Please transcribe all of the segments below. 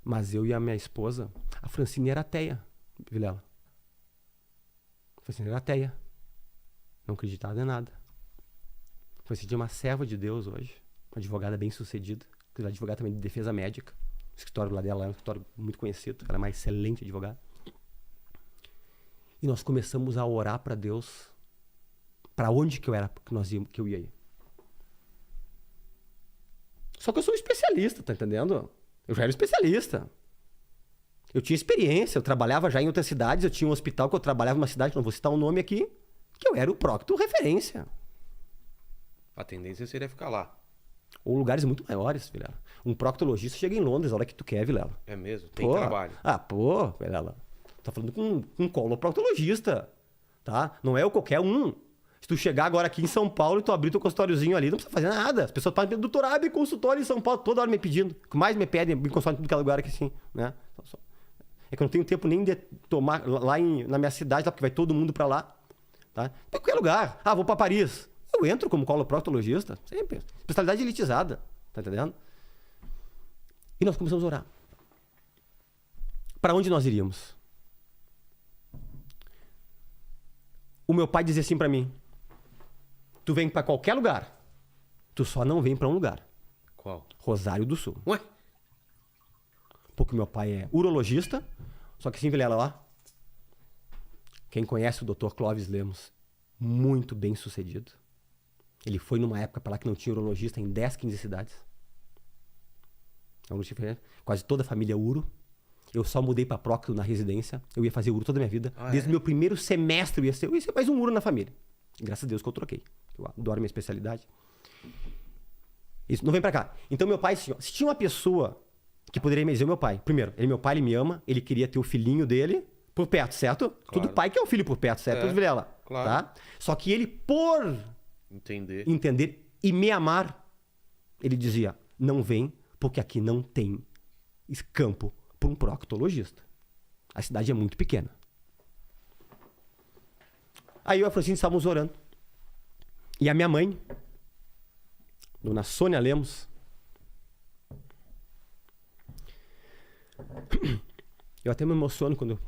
Mas eu e a minha esposa, a Francine era ateia, Vilela. A Francine era ateia. Não acreditava em nada. A Francine é uma serva de Deus hoje. Uma advogada bem sucedida. Ela é advogada também de defesa médica. O escritório lá dela é um escritório muito conhecido. Ela é uma excelente advogada. E nós começamos a orar para Deus. Para onde que eu ia ir. Só que eu sou um especialista, tá entendendo? Eu já era especialista. Eu tinha experiência, eu trabalhava já em outras cidades, eu tinha um hospital que eu trabalhava numa cidade, não vou citar o nome aqui, que eu era o procto referência. A tendência seria ficar lá. Ou lugares muito maiores, Vilela. Um proctologista chega em Londres a hora que tu quer, Vilela. É mesmo? Tem trabalho. Vilela. Tá falando com um coloproctologista, tá? Não é qualquer um. Se tu chegar agora aqui em São Paulo e tu abrir teu consultóriozinho ali, não precisa fazer nada. As pessoas podem pedir, doutor, abre consultório em São Paulo, toda hora me pedindo. O que mais me pedem, me consultório em todo lugar aqui, assim, né? É que eu não tenho tempo nem de tomar lá na minha cidade, lá, porque vai todo mundo pra lá, tá? Pra qualquer lugar. Ah, vou pra Paris. Eu entro como coloproctologista, sempre. Especialidade elitizada, tá entendendo? E nós começamos a orar. Pra onde nós iríamos? O meu pai dizia assim pra mim, tu vem pra qualquer lugar, tu só não vem pra um lugar. Qual? Rosário do Sul. Ué? Porque meu pai é urologista, só que assim, Vilela, ó, quem conhece o Dr. Clóvis Lemos, muito bem sucedido. Ele foi numa época pra lá que não tinha urologista em 10, 15 cidades. Quase toda a família uro. Eu só mudei pra Procto na residência. Eu ia fazer uro toda a minha vida. Desde o meu primeiro semestre eu ia ser mais um uro na família. Graças a Deus que eu troquei. Eu adoro minha especialidade. Isso, não vem pra cá. Então meu pai, se tinha uma pessoa que poderia me dizer, meu pai, primeiro, meu pai, ele me ama, ele queria ter o filhinho dele por perto, certo? Claro. Todo pai quer o filho por perto, certo, Vilela? Claro. Tá? Só que ele, por entender e me amar, ele dizia, não vem, porque aqui não tem campo para um proctologista. A cidade é muito pequena. Aí eu e a Francine estávamos orando. E a minha mãe, dona Sônia Lemos, eu até me emociono quando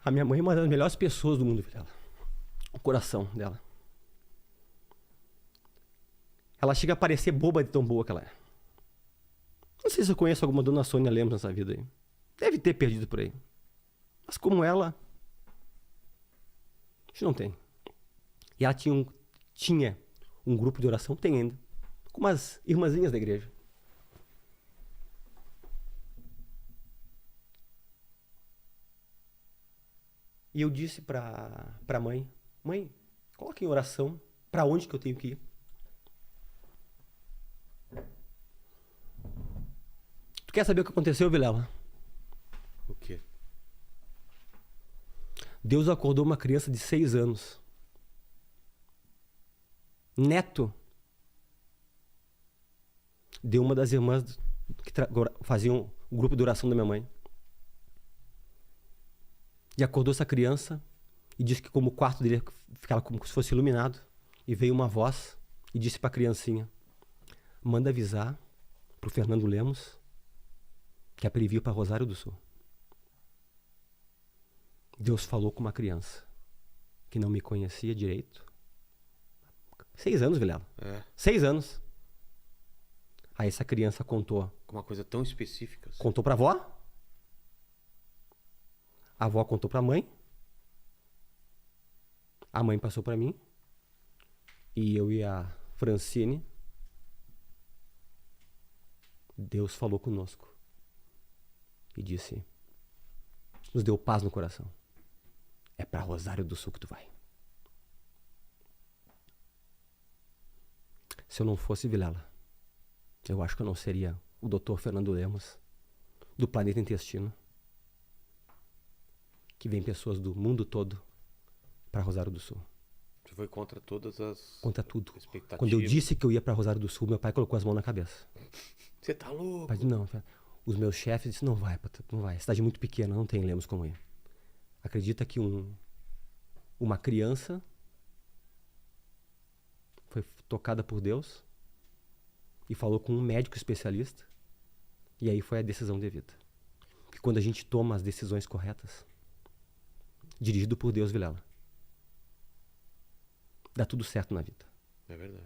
a minha mãe é uma das melhores pessoas do mundo, Vilela. O coração dela. Ela chega a parecer boba de tão boa que ela é. Não sei se eu conheço alguma dona Sônia Lemos nessa vida aí. Deve ter perdido por aí. Mas como ela, a gente não tem. E ela tinha um grupo de oração, tem ainda, com umas irmãzinhas da igreja. E eu disse pra mãe, mãe, coloque em oração pra onde que eu tenho que ir. Tu quer saber o que aconteceu, Vilela? O quê? Deus acordou uma criança de 6 anos. Neto de uma das irmãs que faziam o grupo de oração da minha mãe. E acordou essa criança e disse que como o quarto dele ficava como se fosse iluminado. E veio uma voz e disse pra criancinha, manda avisar pro Fernando Lemos que é pra ele vir pra Rosário do Sul. Deus falou com uma criança que não me conhecia direito. 6 anos, Vilela. 6 anos. Aí essa criança contou. Uma coisa tão específica. Assim. Contou pra avó. A avó contou pra mãe. A mãe passou pra mim. E eu e a Francine. Deus falou conosco. E disse, nos deu paz no coração. É pra Rosário do Sul que tu vai. Se eu não fosse Vilela, eu acho que eu não seria o Dr. Fernando Lemos, do Planeta Intestino, que vem pessoas do mundo todo para Rosário do Sul. Você foi contra todas as contra tudo. Expectativas. Quando eu disse que eu ia para Rosário do Sul, meu pai colocou as mãos na cabeça. Você tá louco? Pai, não, os meus chefes disseram, não vai, a cidade é muito pequena, não tem Lemos como ir. Acredita que uma criança foi tocada por Deus e falou com um médico especialista, e aí foi a decisão devida. Que quando a gente toma as decisões corretas, dirigido por Deus, Vilela, dá tudo certo na vida. É verdade.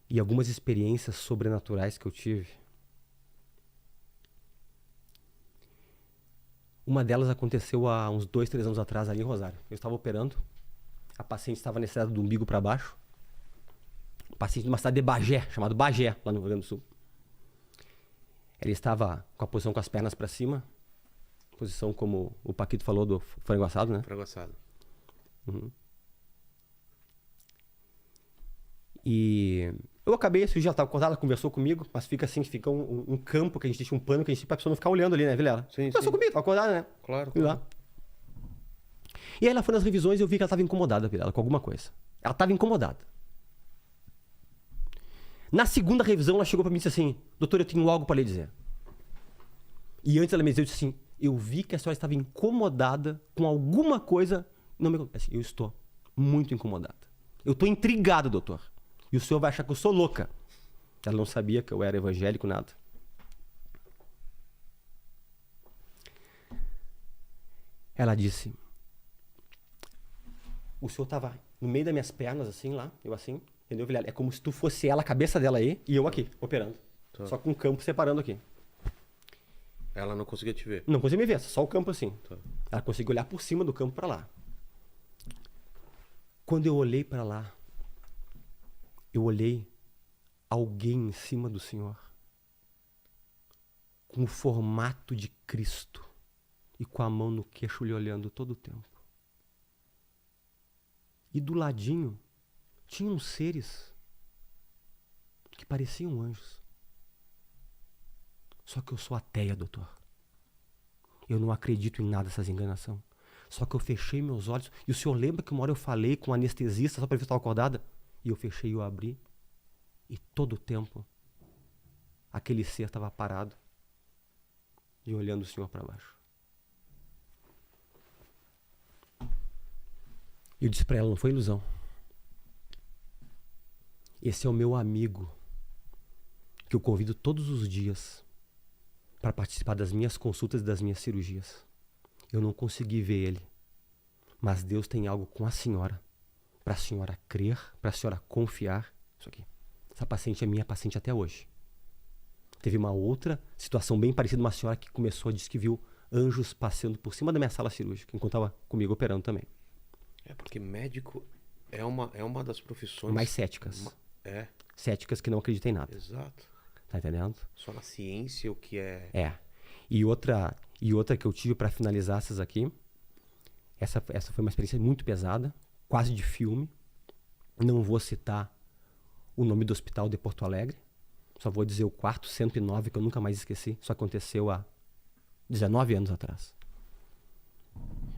E algumas experiências sobrenaturais que eu tive, uma delas aconteceu há uns 2, 3 anos atrás ali em Rosário. Eu estava operando, a paciente estava nessa do umbigo para baixo, paciente de uma cidade de Bagé, chamado Bagé, lá no Rio Grande do Sul. Ela estava com a posição com as pernas para cima, posição como o Paquito falou do frango assado, né? Frango assado. Uhum. E eu acabei, esse dia ela estava acordada, ela conversou comigo, mas fica assim, fica um campo que a gente deixa um pano que a gente pra pessoa não ficar olhando ali, né, Vilela? Sim, conversou sim. comigo, estava acordada, né? Claro. Fui lá. E aí ela foi nas revisões e eu vi que ela estava incomodada, Vilela, com alguma coisa. Ela estava incomodada. Na segunda revisão, ela chegou para mim e disse assim: doutor, eu tenho algo para lhe dizer. E antes ela me disse assim: eu vi que a senhora estava incomodada com alguma coisa. Não me assim, eu estou muito incomodada. Eu estou intrigado, doutor. E o senhor vai achar que eu sou louca. Ela não sabia que eu era evangélico, nada. Ela disse: o senhor estava no meio das minhas pernas, assim, lá, eu assim, entendeu, Vilela? É como se tu fosse ela, a cabeça dela aí, e eu aqui, operando. Tá. Só com o campo separando aqui. Ela não conseguia te ver. Não conseguia me ver, só o campo assim. Tá. Ela conseguia olhar por cima do campo para lá. Quando eu olhei para lá, eu olhei alguém em cima do Senhor, com o formato de Cristo e com a mão no queixo lhe olhando todo o tempo. E do ladinho tinham seres que pareciam anjos. Só que eu sou ateia, doutor. Eu não acredito em nada dessas enganações. Só que eu fechei meus olhos. E o senhor lembra que uma hora eu falei com um anestesista só para ver se eu estava acordada? E eu fechei e eu abri. E todo o tempo, aquele ser estava parado e olhando o senhor para baixo. E eu disse para ela: não foi ilusão. Esse é o meu amigo, que eu convido todos os dias para participar das minhas consultas e das minhas cirurgias. Eu não consegui ver ele, mas Deus tem algo com a senhora, para a senhora crer, para a senhora confiar. Isso aqui. Essa paciente é minha paciente até hoje. Teve uma outra situação bem parecida, uma senhora que começou a dizer que viu anjos passando por cima da minha sala cirúrgica, enquanto estava comigo operando também. É porque médico é uma das profissões Mais céticas. É, Céticas que não acreditam em nada. exato. Tá entendendo? Só na ciência o que é. É. E outra que eu tive para finalizar essas aqui, essa foi uma experiência muito pesada, quase de filme. Não vou citar o nome do hospital de Porto Alegre, só vou dizer o quarto 109, que eu nunca mais esqueci. Isso aconteceu há 19 anos atrás.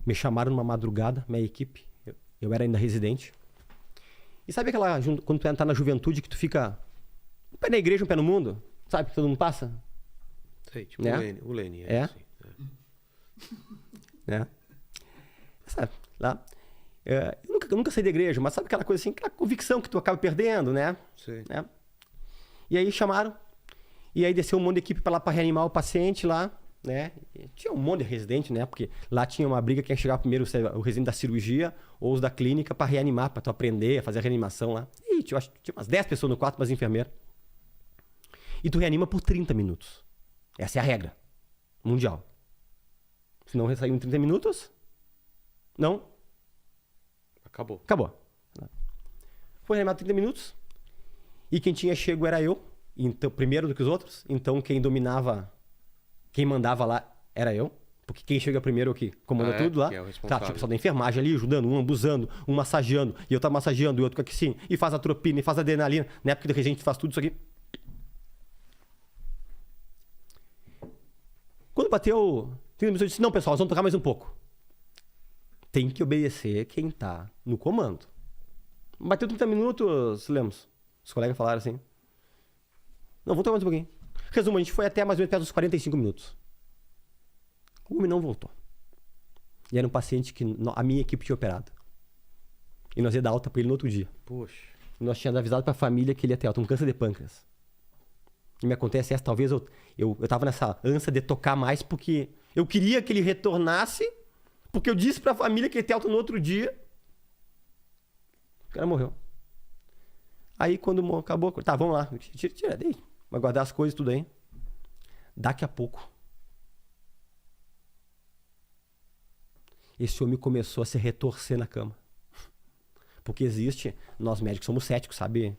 Me chamaram numa madrugada, minha equipe, eu era ainda residente. E sabe aquela, quando tu tá na juventude, que tu fica um pé na igreja, um pé no mundo? Sabe que todo mundo passa? Sei, tipo Né? o Lênin. É? Assim, Né? Sabe, lá. Eu nunca saí da igreja, mas sabe aquela coisa assim, aquela convicção que tu acaba perdendo, né? Sei. Né? E aí chamaram, e aí desceu um monte de equipe para lá para reanimar o paciente lá, né? E tinha um monte de residente, né? Porque lá tinha uma briga quem ia chegar primeiro, o residente da cirurgia ou os da clínica para reanimar, para tu aprender a fazer a reanimação lá. E tinha umas 10 pessoas no quarto, umas enfermeiras. E tu reanima por 30 minutos. Essa é a regra mundial. Se não saiu em 30 minutos, não. Acabou. Acabou. Foi reanimado 30 minutos. E quem tinha chego era eu. Então, primeiro do que os outros. Então quem dominava, quem mandava lá era eu. Porque quem chega primeiro é o que comanda tudo lá. Que é o Tá, responsável. tinha o pessoal da enfermagem ali, ajudando, um abusando, um massageando. E eu tava massageando, e outro aqui sim. E faz atropina, e faz adrenalina. Na época de gente faz tudo isso aqui. Quando bateu 30 minutos, eu disse: não, pessoal, nós vamos tocar mais um pouco. Tem que obedecer quem tá no comando. Bateu 30 minutos, Lemos. Os colegas falaram assim: não, vamos tocar mais um pouquinho. Resumo, a gente foi até mais ou menos perto dos 45 minutos. O homem não voltou. E era um paciente que a minha equipe tinha operado. E nós ia dar alta pra ele no outro dia. Poxa. E nós tínhamos avisado pra família que ele ia ter alta, um câncer de pâncreas. E me acontece essa, talvez eu tava nessa ânsia de tocar mais porque eu queria que ele retornasse, porque eu disse pra família que ele ia ter alta no outro dia. O cara morreu. Aí quando acabou, tá, vamos lá, tira daí, vai guardar as coisas tudo aí. Daqui a pouco, esse homem começou a se retorcer na cama. Porque nós médicos somos céticos, sabe?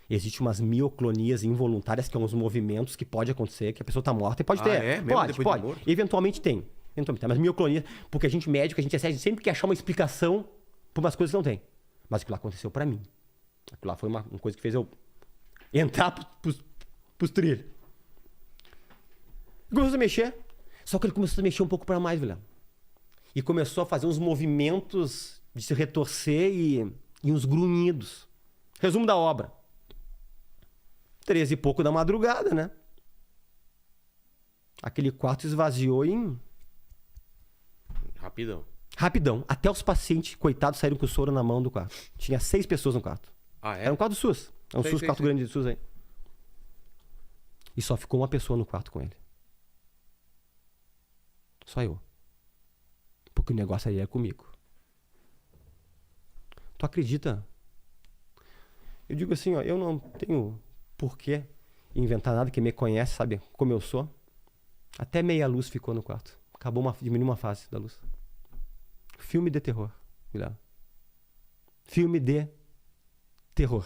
Existem umas mioclonias involuntárias, que são uns movimentos que pode acontecer, que a pessoa tá morta e pode ter. É? Mesmo Pode. depois de morto? Eventualmente tem. Mas mioclonia, porque a gente médico, a gente sempre quer achar uma explicação por umas coisas que não tem. Mas aquilo lá aconteceu pra mim. Aquilo lá foi uma coisa que fez eu entrar pros trilhos. Ele começou a mexer. Só que ele começou a mexer um pouco pra mais, velho. E começou a fazer uns movimentos de se retorcer e uns grunhidos. Resumo da obra. 13 e pouco da madrugada, né? Aquele quarto esvaziou Rapidão. Até os pacientes, coitados, saíram com o soro na mão do quarto. Tinha 6 pessoas no quarto. Ah, é? Era um quarto do SUS. É um quarto grande do SUS aí. E só ficou uma pessoa no quarto com ele. Só eu. Porque o negócio aí é comigo. Tu acredita? Eu digo assim, ó, eu não tenho porquê inventar nada, que me conhece, sabe como eu sou. Até meia luz ficou no quarto. Diminuiu uma fase da luz. Filme de terror. Olha. Filme de terror.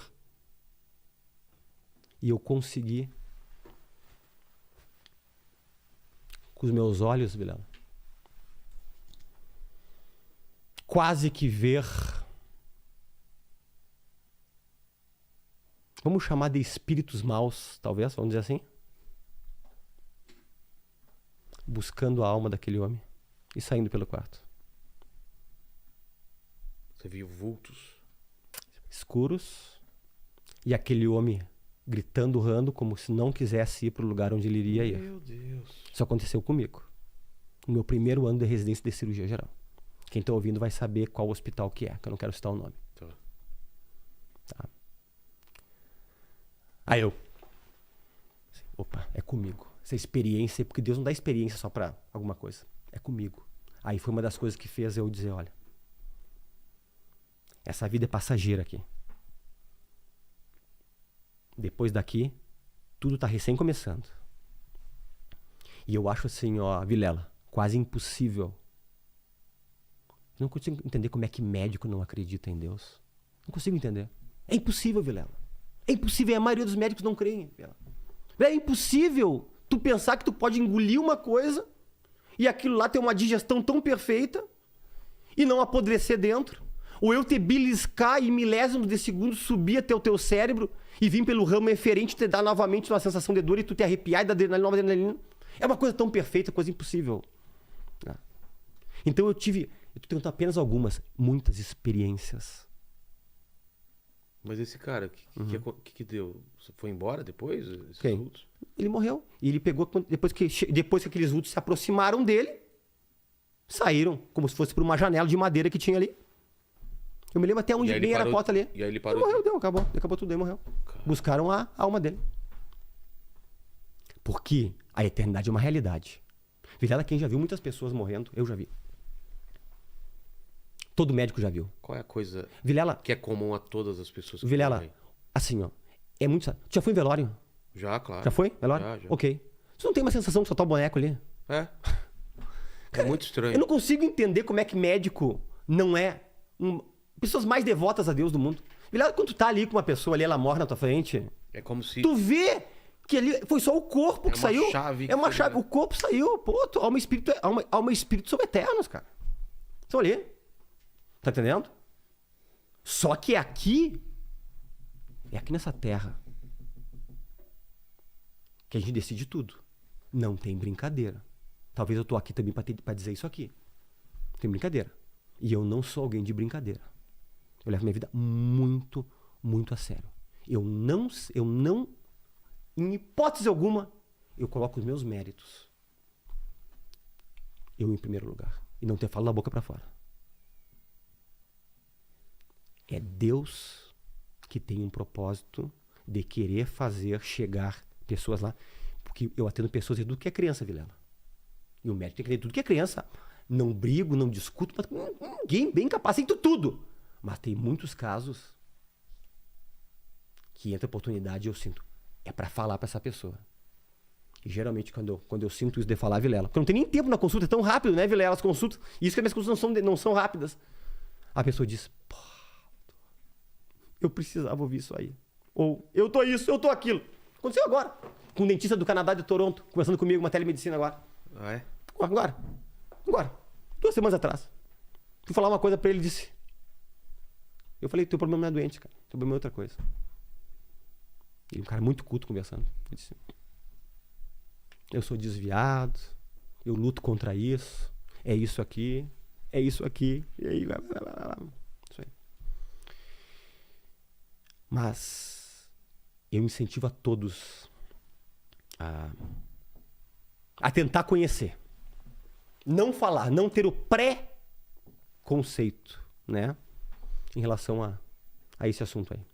E eu consegui, com os meus olhos, Vilela, quase que ver, vamos chamar de espíritos maus, talvez, vamos dizer assim, buscando a alma daquele homem e saindo pelo quarto. Você viu vultos? Escuros, e aquele homem gritando, urrando, como se não quisesse ir para o lugar onde ele iria ir. Meu Deus. Isso aconteceu comigo. No meu primeiro ano de residência de cirurgia geral. Quem está ouvindo vai saber qual hospital que é, que eu não quero citar o nome. Tá. Aí eu... Opa, é comigo. Essa experiência, porque Deus não dá experiência só para alguma coisa. É comigo. Aí foi uma das coisas que fez eu dizer, olha, essa vida é passageira aqui. Depois daqui, tudo tá recém começando. E eu acho assim, ó, Vilela, quase impossível. Eu não consigo entender como é que médico não acredita em Deus. Não consigo entender. É impossível, Vilela. É impossível. E a maioria dos médicos não creem, Vilela. É impossível tu pensar que tu pode engolir uma coisa e aquilo lá ter uma digestão tão perfeita e não apodrecer dentro. Ou eu te beliscar e milésimos de segundo subir até o teu cérebro e vir pelo ramo eferente te dar novamente uma sensação de dor e tu te arrepiar e dar nova adrenalina. É uma coisa tão perfeita, coisa impossível. Então eu tô tendo apenas muitas experiências. Mas esse cara, o que deu? Você foi embora depois? Quem? Vultos? Ele morreu. E ele pegou, depois que aqueles vultos se aproximaram dele, saíram como se fosse por uma janela de madeira que tinha ali. Eu me lembro até onde bem era a porta ali. E aí ele parou. Ele morreu, acabou tudo, aí morreu. Caramba. Buscaram a alma dele. Porque a eternidade é uma realidade. Vilela, quem já viu muitas pessoas morrendo, eu já vi. Todo médico já viu. Qual é a coisa Vilela, que é comum a todas as pessoas que Vilela, morrem? assim, ó, é muito... Tu já foi em velório? Já, claro. Já foi? Velório? Já. Ok. Você não tem uma sensação de soltar o boneco ali? É. É muito estranho. Eu não consigo entender como é que médico não é pessoas mais devotas a Deus do mundo. Vilela, quando tu tá ali com uma pessoa ali, ela morre na tua frente... É como se... Tu vê que ali foi só o corpo que saiu. Chave é uma chave. O corpo saiu. Pô, alma e espírito são eternos, cara. Estão ali. Tá entendendo? Só que aqui... É aqui nessa terra que a gente decide tudo. Não tem brincadeira. Talvez eu tô aqui também pra dizer isso aqui. Não tem brincadeira. E eu não sou alguém de brincadeira. Eu levo minha vida muito, muito a sério. Eu não, em hipótese alguma, eu coloco os meus méritos. Eu em primeiro lugar. e não ter falo da boca para fora. É Deus que tem um propósito de querer fazer chegar pessoas lá. Porque eu atendo pessoas de tudo que é criança, Vilela. E o médico tem que atender tudo que é criança. Não brigo, não discuto, mas ninguém bem capacito tudo. Mas tem muitos casos que entra oportunidade e eu sinto, é para falar para essa pessoa. E geralmente quando eu sinto isso de falar, Vilela, porque eu não tenho nem tempo na consulta, é tão rápido, né, Vilela, as consultas. E isso que as minhas consultas não são rápidas. A pessoa diz, pô, eu precisava ouvir isso aí. Ou, eu tô isso, eu tô aquilo. Aconteceu agora. Com um dentista do Canadá de Toronto, conversando comigo, uma telemedicina agora. Ah, é? Agora. 2 semanas atrás. Fui falar uma coisa pra ele e disse. Eu falei, teu problema não é doente, cara. Teu problema é outra coisa. E um cara muito culto conversando. Ele disse, eu sou desviado, eu luto contra isso, é isso aqui, e aí, isso aí. Mas eu incentivo a todos a tentar conhecer. Não falar, não ter o pré-conceito, né? Em relação a esse assunto aí.